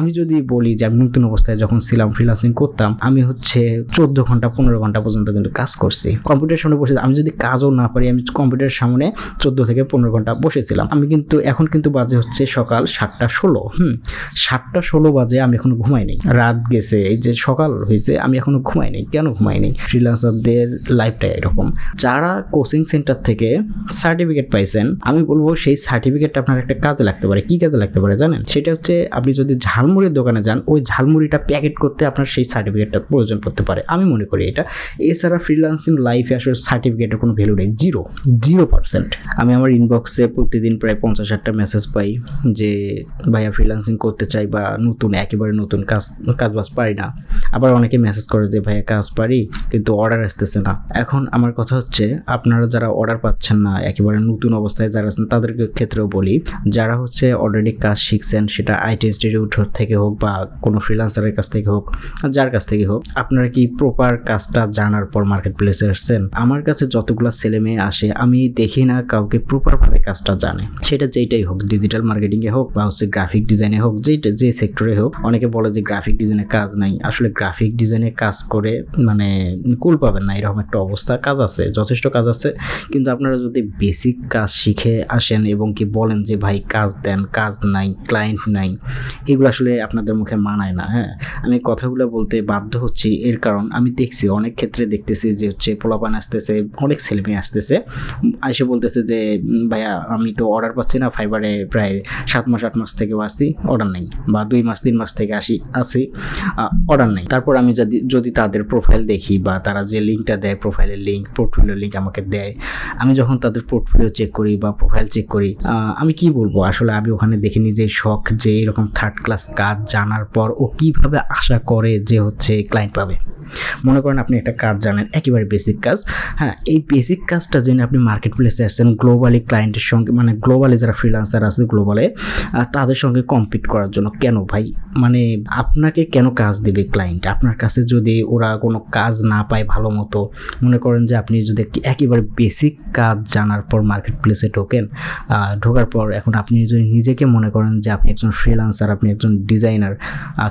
আমি যদি বলি যে আমি নতুন অবস্থায় যখন ছিলাম ফ্রিল্যান্সিং করতাম, আমি হচ্ছে 14 ঘন্টা 15 ঘন্টা পর্যন্ত কিন্তু কাজ করছি কম্পিউটারের সামনে বসে। আমি যদি কাজও না পারি, আমি কম্পিউটারের সামনে 14 থেকে 15 ঘন্টা বসেছিলাম। আমি কিন্তু এখন কিন্তু বাজে হচ্ছে সকাল 7টা 16, 7টা 16 বাজে, আমি এখনো ঘুমাই নাই। রাত গেছে, এই যে সকাল হয়েছে, আমি এখনো ঘুমাই নাই। কেন ঘুমাই নাই? ফ্রিল্যান্সারদের লাইফটা এরকম। যারা কোচিং সেন্টার থেকে সার্টিফিকেট পাইছেন, আমি বলবো সেই সার্টিফিকেটটা আপনার একটা কাজে লাগতে পারে। কি কাজে লাগতে পারে জানেন? সেটা হচ্ছে আপনি যদি ঝালমুড়ির দোকানে যান, ওই ঝালমুড়িটা প্যাকেট করতে আপনার সেই সার্টিফিকেটটা প্রয়োজন পড়তে পারে, আমি মনে করি এটা। এছাড়া ফ্রিল্যান্সিং লাইফে আসলে সার্টিফিকেটের কোনো ভ্যালু নেই, 0%। আমি আমার ইনবক্সে প্রতিদিন প্রায় 50-60টা মেসেজ পাই যে ভাইয়া ফ্রিল্যান্সিং করতে চাই বা নতুন, একেবারে নতুন কাজবাজ পারি না। আবার অনেকে মেসেজ করে যে ভাইয়া কাজ পারি কিন্তু অর্ডার আসতেছে না। এখন আমার কথা হচ্ছে, আপনারা যারা অর্ডার পাচ্ছেন না, একেবারে নতুন অবস্থায় যারা আছেন, তাদের ক্ষেত্রেও বলি, যারা হচ্ছে অলরেডি কাজ শিখছেন, সেটা আইটি ইনস্টিটিউট থেকে হোক বা কোনো ফ্রিল্যান্সারের কাছ থেকে হোক, যার কাছ থেকে হোক, আপনারা কি প্রপার কাজটা জানার পর মার্কেট প্লেসে আসছেন? আমার কাছে যতগুলো ছেলে মেয়ে আসে, আমি দেখি না কাউকে প্রপারভাবে কাজটা জানে। সেটা যেইটাই হোক, ডিজিটাল মার্কেটিংয়ে হোক বা হচ্ছে গ্রাফিক ডিজাইনে হোক, যে সেক্টরে হোক। অনেকে বলে যে গ্রাফিক ডিজাইনে কাজ নাই। আসলে গ্রাফিক ডিজাইনে কাজ করে মানে কুল পাবেন না, এরকম একটা অবস্থা। কাজ আছে, যথেষ্ট কাজ আছে, কিন্তু আপনারা যদি বেসিক কাজ শিখে আসেন এবং কি বলেন যে ভাই কাজ দেন, কাজ নাই, ক্লায়েন্ট নাই, এগুলো আসলে আপনাদের মুখে মানায় না। হ্যাঁ, আমি কথাগুলো বলতে বাধ্য হচ্ছি, এর কারণ আমি দেখছি অনেক ক্ষেত্রে দেখতেছি যে হচ্ছে পোলাপান আসতেছে, অনেক ছেলেমেয়ে আসতেছে, এসে বলতেছে যে ভাইয়া আমি তো অর্ডার পাচ্ছি না, ফাইবারে প্রায় 7 মাস 8 মাস থেকেও আসি, অর্ডার নেই, বা 2 মাস 3 মাস থেকে আসি, অর্ডার নেই। তারপর আমি যদি তাদের প্রোফাইল দেখি বা তারা যে লিঙ্কটা দেয়, প্রোফাইলের লিঙ্ক, পোর্টফোলিও লিঙ্ক আমাকে দেয়, আমি যখন তাদের পোর্টফোলিও চেক করি বা প্রোফাইল চেক করি, আমি কি বলবো, আসলে আমি ওখানে দেখিনি যে শখ, যে এরকম থার্ড ক্লাস কাজ জানার পর ও কিভাবে আশা করে যে হচ্ছে ক্লায়েন্ট পাবে। মনে করেন আপনি একটা কাজ জানেন, একেবারে বেসিক কাজ, হ্যাঁ, এই বেসিক কাজটা জেনে আপনি মার্কেট প্লেসে আসছেন গ্লোবালি ক্লায়েন্টের সঙ্গে, মানে গ্লোবালি যারা ফ্রিল্যান্সার আছে গ্লোবালে, তাদের সঙ্গে কম্পিট করার জন্য। কেন ভাই? মানে আপনাকে কেন কাজ দেবে ক্লায়েন্ট? আপনার কাছে যদি ওরা কোনো কাজ না পায় ভালো মতো, মনে করেন যে আপনি যদি একেবারে বেসিক কাজ জানার পর মার্কেট প্লেসে ঢোকার পর এখন আপনি যদি নিজেকে মনে করেন যে আপনি একজন ফ্রিল্যান্সার, আপনি একজন ডিজাইনার,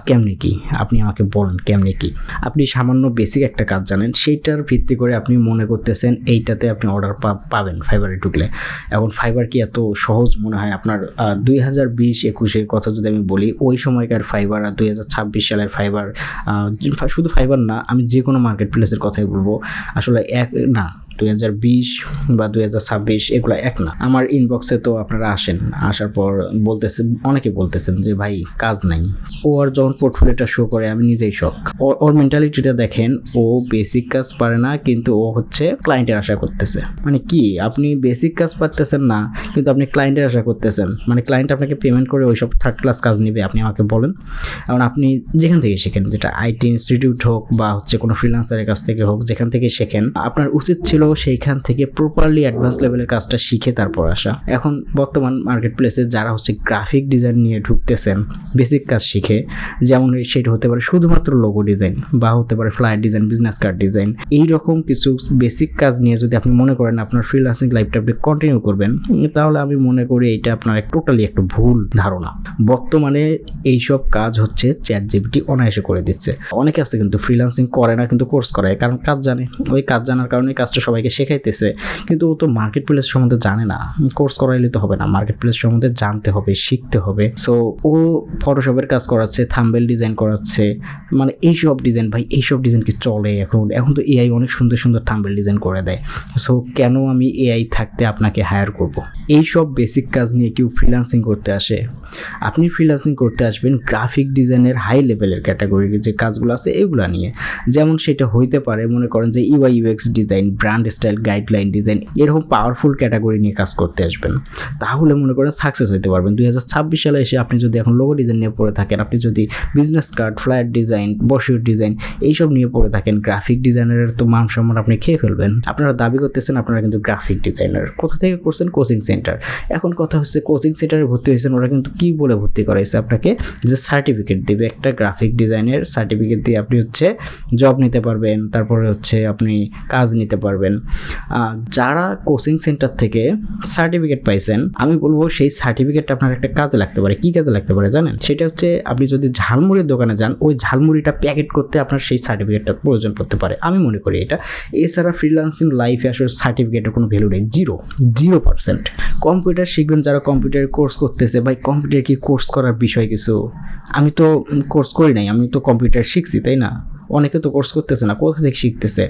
কেমনে কি? আপনি আমাকে বলেন কেমনে কি? আপনি সামান্য বেসিক একটা কাজ জানেন, সেইটার ভিত্তি করে আপনি মনে করতেছেন এইটাতে আপনি অর্ডার পাবেন ফাইবারে ঢুকলে। এখন ফাইবার কি এত সহজ মনে হয় আপনার? 2020-21-এর কথা যদি আমি বলি, ওই সময়কার ফাইবার আর 2026 সালের ফাইবার, শুধু ফাইবার না, আমি যে কোনো মার্কেট প্লেসের কথাই বলবো, আসলে এক না। 2020 বা 2026 এগুলো এক না। আমার ইনবক্সে তো আপনারা আসেন, আসার পর অনেকে বলতেছেন যে ভাই কাজ নাই। ও আর যখন পোর্টফোলিওটা শো করে, আমি নিজেই শক। ওর মেন্টালিটিটা দেখেন, ও বেসিক কাজ পারে না, কিন্তু ও হচ্ছে ক্লায়েন্টের আশা করতেছে। মানে কি, আপনি বেসিক কাজ পারতেছেন না, কিন্তু আপনি ক্লায়েন্টের আশা করতেছেন। মানে ক্লায়েন্ট আপনাকে পেমেন্ট করে ওইসব থার্ড ক্লাস কাজ নেবে, আপনি আমাকে বলেন। এখন আপনি যেখান থেকে শেখেন, যেটা আইটি ইনস্টিটিউট হোক বা হচ্ছে কোনো ফ্রিল্যান্সারের কাছ থেকে হোক, যেখান থেকে শেখেন, আপনার উচিত ছিল সেইখান থেকে প্রপারলি অ্যাডভান্স লেভেলের কাজটা শিখে তারপর আসা। এখন বর্তমান মার্কেট প্লেসে যারা হচ্ছে গ্রাফিক ডিজাইন নিয়ে ঢুকতেছেন বেসিক কাজ শিখে, যেমন সেটা হতে পারে শুধুমাত্র লোগো ডিজাইন, বা হতে পারে flyer design, business card design, এইরকম কিছু বেসিক কাজ নিয়ে যদি আপনি মনে করেন আপনার ফ্রিল্যান্সিং লাইফটা আপনি কন্টিনিউ করবেন, তাহলে আমি মনে করি এটা আপনার টোটালি একটা ভুল ধারণা। বর্তমানে এইসব কাজ হচ্ছে চ্যাটজিপিটি অনায়াসে করে দিচ্ছে। অনেকে আছে কিন্তু ফ্রিল্যান্সিং করে না, কিন্তু কোর্স করায়, কারণ কাজ জানে। ওই কাজ জানার কারণে কাজটা সবাইকে শেখাইতেছে, কিন্তু ও তো মার্কেট প্লেস সম্বন্ধে জানে না। কোর্স করাইলে তো হবে না, মার্কেট প্লেস সম্বন্ধে জানতে হবে, শিখতে হবে। সো ও ফটোশপের কাজ করাচ্ছে, থাম্বনেল ডিজাইন করাচ্ছে, মানে এইসব ডিজাইন, ভাই এইসব ডিজাইন কি চলে? এখন তো এআই অনেক সুন্দর সুন্দর থাম্বনেল ডিজাইন করে দেয়। সো কেন আমি এআই থাকতে আপনাকে হায়ার করব? এইসব বেসিক কাজ নিয়ে কেউ ফ্রিল্যান্সিং করতে আসে? আপনি ফ্রিল্যান্সিং করতে আসবেন গ্রাফিক ডিজাইনের হাই লেভেলের ক্যাটাগরির যে কাজগুলো আছে এগুলো নিয়ে। যেমন সেটা হইতে পারে, মনে করেন যে UI UX design, brand style guideline design, এরকম পাওয়ারফুল ক্যাটাগরি নিয়ে কাজ করতে আসবেন, তাহলে মনে করেন সাকসেস হতে পারবেন। 2026 সালে এসে আপনি যদি এখন লোগো ডিজাইন নিয়ে পড়ে থাকেন, আপনি যদি business card, flyer design, brochure design এইসব নিয়ে পড়ে থাকেন, গ্রাফিক ডিজাইনারের তো মান সম্মান আপনি খেয়ে ফেলবেন। আপনারা দাবি করতেছেন আপনারা কিন্তু গ্রাফিক ডিজাইনার, কোথা থেকে করছেন? Coaching centre. এখন কথা হচ্ছে কোচিং সেন্টারে ভর্তি হয়েছেন, ওরা কিন্তু কি বলে ভর্তি করাইছে আপনাকে? যে সার্টিফিকেট দিবে, একটা গ্রাফিক ডিজাইনের সার্টিফিকেট দিয়ে আপনি হচ্ছে জব নিতে পারবেন, তারপরে হচ্ছে আপনি কাজ নিতে পারবেন। পারেন। যারা কোচিং সেন্টার থেকে সার্টিফিকেট পাইছেন, আমি বলবো সেই সার্টিফিকেটটা আপনার একটা কাজে লাগতে পারে। কি কাজে লাগতে পারে জানেন? সেটা হচ্ছে আপনি যদি ঝালমুড়ির দোকানে যান, ওই ঝালমুড়িটা প্যাকেট করতে আপনার সেই সার্টিফিকেটটা প্রয়োজন পড়তে পারে, আমি মনে করি এটা। এছাড়া ফ্রিল্যান্সিং লাইফে আসলে সার্টিফিকেটের কোনো ভ্যালু নেই, 0%। কম্পিউটার শিখবেন যারা কম্পিউটার কোর্স করতেছে, ভাই কম্পিউটার কি কোর্স করার বিষয় কিছু? আমি তো কোর্স করি নাই, আমি তো কম্পিউটার শিখছি, তাই না? অনেকে তো কোর্স করতেছে না, কোথা থেকে শিখতেছে?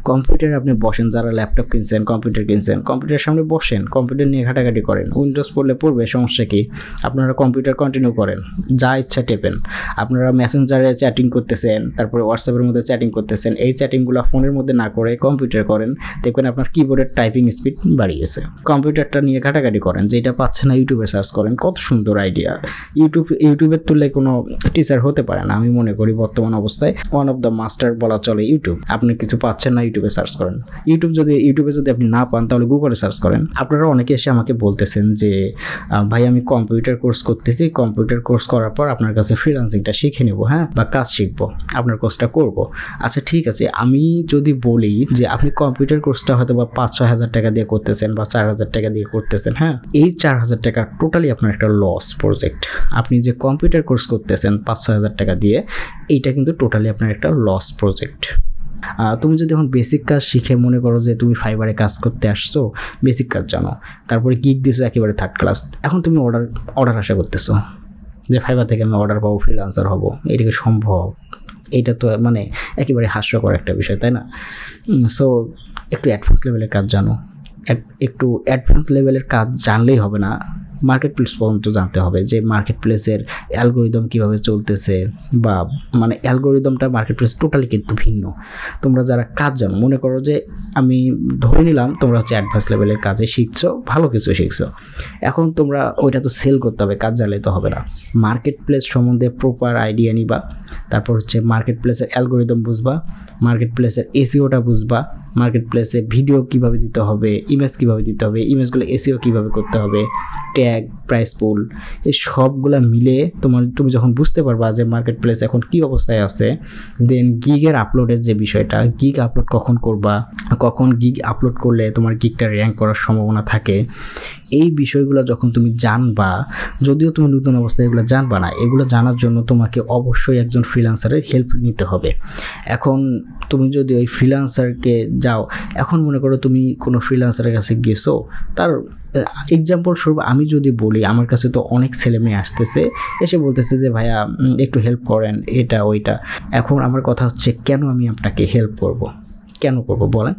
কম্পিউটারে আপনি বসেন, যারা ল্যাপটপ কিনছেন, কম্পিউটার কিনছেন, কম্পিউটারের সামনে বসেন, কম্পিউটার নিয়ে ঘাটাঘাটি করেন। উইন্ডোজ পড়লে পড়বে, সমস্যা কি? আপনারা কম্পিউটার কন্টিনিউ করেন, যা ইচ্ছা টেপেন। আপনারা মেসেঞ্জারে চ্যাটিং করতেছেন, তারপরে হোয়াটসঅ্যাপের মধ্যে চ্যাটিং করতেছেন, এই চ্যাটিংগুলো ফোনের মধ্যে না করে কম্পিউটার করেন, দেখবেন আপনার কিবোর্ডের টাইপিং স্পিড বাড়িয়েছে। কম্পিউটারটা নিয়ে ঘাটাঘাটি করেন, যেটা পাচ্ছেন না ইউটিউবে সার্চ করেন, কত সুন্দর আইডিয়া। ইউটিউবের তুলনায় কোনো টিচার হতে পারে না, আমি মনে করি বর্তমান অবস্থায় ওয়ান অফ দ্য মাস্টার বলা চলে ইউটিউব। আপনি কিছু পাচ্ছেন না, ইউটিউবে সার্চ করেন। ইউটিউবে যদি আপনি না পান, তাহলে গুগলে সার্চ করেন। আপনারা অনেকে এসে আমাকে বলতেছেন যে ভাই আমি কম্পিউটার কোর্স করতেছি, কম্পিউটার কোর্স করার পর আপনার কাছে ফ্রিল্যান্সিংটা শিখে নেব, হ্যাঁ, বা কাজ শিখবো, আপনার কোর্সটা করব। আচ্ছা ঠিক আছে, আমি যদি বলি যে আপনি কম্পিউটার কোর্সটা হয়তো বা 5-6 হাজার টাকা দিয়ে করতেছেন বা 4 হাজার টাকা দিয়ে করতেছেন, হ্যাঁ, এই 4 হাজার টাকা টোটালি আপনার একটা লস প্রজেক্ট। আপনি যে কম্পিউটার কোর্স করতেছেন 5-6 হাজার টাকা দিয়ে, এইটা কিন্তু টোটালি আপনার একটা লস প্রজেক্ট। তুমি যদি এখন বেসিক কাজ শিখে মনে করো যে তুমি ফাইবারে কাজ করতে আসছো, বেসিক কাজ জানো, তারপরে গিগ দিছো একেবারে 3rd ক্লাস, এখন তুমি অর্ডার আশা করতেছো যে ফাইবার থেকে আমি অর্ডার পাবো, ফ্রিল্যান্সার হব, এটা কি সম্ভব? এটা তো মানে একেবারে হাস্যকর একটা বিষয়, তাই না? সো একটু অ্যাডভান্স লেভেলের কাজ জানো। একটু অ্যাডভান্স লেভেলের কাজ জানলেই হবে না, মার্কেট প্লেস পর্যন্ত জানতে হবে যে মার্কেট প্লেসের অ্যালগোরিদম কীভাবে চলতেছে, বা মানে অ্যালগোরিদমটা মার্কেট প্লেস টোটালি কিন্তু ভিন্ন। তোমরা যারা কাজ জানো, মনে করো যে আমি ধরে নিলাম তোমরা হচ্ছে অ্যাডভান্স লেভেলের কাজে শিখছো, ভালো কিছু শিখছো, এখন তোমরা ওইটা তো সেল করতে হবে, কাজ জানলে তো হবে না। মার্কেট প্লেস সম্বন্ধে প্রপার আইডিয়া নিবা, তারপর হচ্ছে মার্কেট প্লেসের অ্যালগোরিদম বুঝবা, মার্কেট প্লেসের এসইওটা বুঝবা, মার্কেট প্লেসে ভিডিও কীভাবে দিতে হবে, ইমেজ কীভাবে দিতে হবে, ইমেজগুলো এসইও কীভাবে করতে হবে, ট্যাগ, প্রাইস পুল, এই সবগুলো মিলে তুমি যখন বুঝতে পারবা যে মার্কেট প্লেস এখন কী অবস্থায় আছে, দেন গিগের আপলোডের যে বিষয়টা, গিগ আপলোড কখন করবা, কখন গিগ আপলোড করলে তোমার গিগটা র্যাঙ্ক করার সম্ভাবনা থাকে, এই বিষয়গুলো যখন তুমি জানবা, যদিও তুমি নতুন অবস্থায় এগুলো জানবা না, এগুলো জানার জন্য তোমাকে অবশ্যই একজন ফ্রিল্যান্সারের হেল্প নিতে হবে। এখন তুমি যদি ওই ফ্রিল্যান্সারকে যাও, এখন মনে করো তুমি কোনো ফ্রিল্যান্সারের কাছে গেছো, তার এক্সাম্পল স্বরূপ আমি যদি বলি, আমার কাছে তো অনেক ছেলে মেয়ে আসতেছে, এসে বলতেছে যে ভাইয়া একটু হেল্প করেন, এটা ওইটা। এখন আমার কথা হচ্ছে, কেন আমি আপনাকে হেল্প করব? কেন করব বলেন?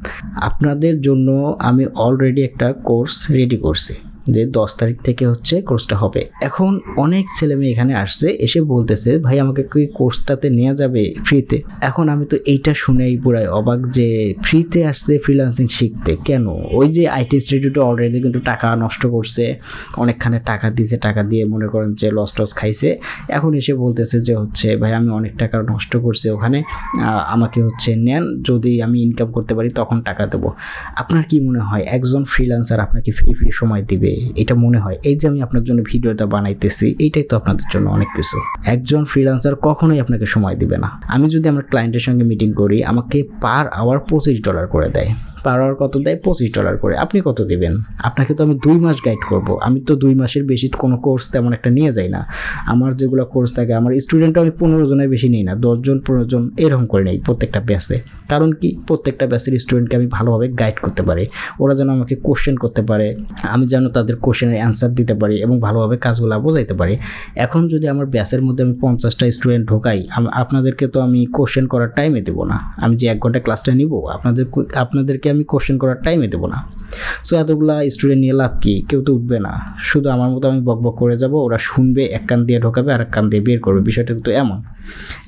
আপনাদের জন্য আমি অলরেডি একটা কোর্স রেডি করছি, যে 10 তারিখ থেকে হচ্ছে কোর্সটা হবে। এখন অনেক ছেলে মেয়ে এখানে আসছে, এসে বলতেছে ভাই আমাকে কি কোর্সটাতে নেওয়া যাবে ফ্রিতে? এখন আমি তো এইটা শুনেই পুরাই অবাক যে ফ্রিতে আসছে ফ্রিল্যান্সিং শিখতে, কেন? ওই যে আইটি ইনস্টিটিউটে অলরেডি কিন্তু টাকা নষ্ট করছে, অনেকখানে টাকা দিয়েছে, টাকা দিয়ে মনে করেন যে লস খাইছে, এখন এসে বলতেছে যে হচ্ছে ভাই আমি অনেক টাকা নষ্ট করছি ওখানে, আমাকে হচ্ছে নেন, যদি আমি ইনকাম করতে পারি তখন টাকা দেবো। আপনার কি মনে হয় একজন ফ্রিল্যান্সার আপনাকে ফ্রি সময় দিবে? এটা মনে হয়? এই যে আমি আপনার জন্য ভিডিওটা বানাইতেছি, এইটাই তো আপনাদের জন্য অনেক কিছু। একজন ফ্রিল্যান্সার কখনোই আপনাকে সময় দিবে না। আমি যদি আমার ক্লায়েন্টের সঙ্গে মিটিং করি, আমাকে পার আওয়ার $25 করে দেয়। পার আওয়ার কত দেয়? $25 করে। আপনি কত দেবেন? আপনাকে তো আমি 2 মাস গাইড করব। আমি তো 2 মাসের বেশি কোনো কোর্স তেমন একটা নিয়ে যাই না। আমার যেগুলো কোর্স থাকে, আমার স্টুডেন্টও আমি 15 জনের বেশি নিই না, 10 জন 15 জন এরকম করে নেই প্রত্যেকটা ব্যাচে। কারণ কি, প্রত্যেকটা ব্যাচের স্টুডেন্টকে আমি ভালোভাবে গাইড করতে পারি, ওরা যেন আমাকে কোশ্চেন করতে পারে, আমি যেন তাদের কোশ্চেনের অ্যান্সার দিতে পারি এবং ভালোভাবে কাজগুলো বোঝাইতে পারি। এখন যদি আমার ব্যাচের মধ্যে আমি 50টা স্টুডেন্ট ঢোকাই, আপনাদেরকে তো আমি কোশ্চেন করার টাইমে দেবো না। আমি যে 1 ঘন্টা ক্লাসটা নিব, আপনাদেরকে আমি কোশ্চেন করার টাইমে দেবো না। সো এতগুলা স্টুডেন্ট নিয়ে লাভ কি? কেউ তো উঠবে না, শুধু আমার মতো আমি বকবক করে যাব, ওরা শুনবে, এক কান দিয়ে ঢোকাবে আর এক কান দিয়ে বের করবে। বিষয়টা কিন্তু এমন।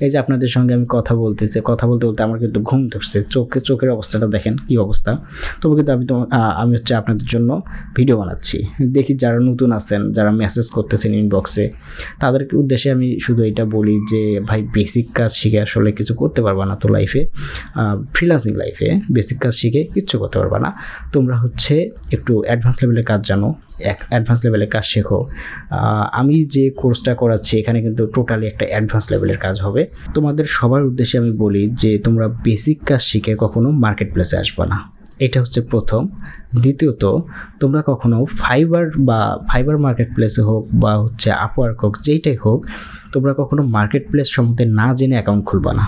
এই যে আপনাদের সঙ্গে আমি কথা বলতে বলতে আমার কিন্তু ঘুম ধরছে, চোখের অবস্থাটা দেখেন কি অবস্থা। তবে কিন্তু আমি হচ্ছে আপনাদের জন্য ভিডিও বানাচ্ছি। দেখি যারা নতুন আছেন, যারা মেসেজ করতেছেন ইনবক্সে, তাদেরকে উদ্দেশ্যে আমি শুধু এটা বলি যে ভাই বেসিক কাজ শিখে আসলে কিছু করতে পারবা না তো লাইফে, ফ্রিল্যান্সিং লাইফে বেসিক কাজ শিখে কিচ্ছু করতে পারবা না। তোমরা হচ্ছে একটু অ্যাডভান্স লেভেলের কাজ জানো, অ্যাডভান্স লেভেলের কাজ শেখো। আমি যে কোর্সটা করাচ্ছি এখানে কিন্তু টোটালি একটা অ্যাডভান্স লেভেলের কাজ হবে। তোমাদের সবার উদ্দেশ্যে আমি বলি যে তোমরা বেসিক কাজ শিখে কখনো মার্কেট প্লেসে আসবা না। এটা হচ্ছে প্রথম। দ্বিতীয়ত, তোমরা কখনো ফাইবার মার্কেট প্লেসে হোক বা হচ্ছে আপওয়ার্ক হোক, যেইটাই হোক, তোমরা কখনো মার্কেট প্লেস সম্বন্ধে না জেনে অ্যাকাউন্ট খুলবা না।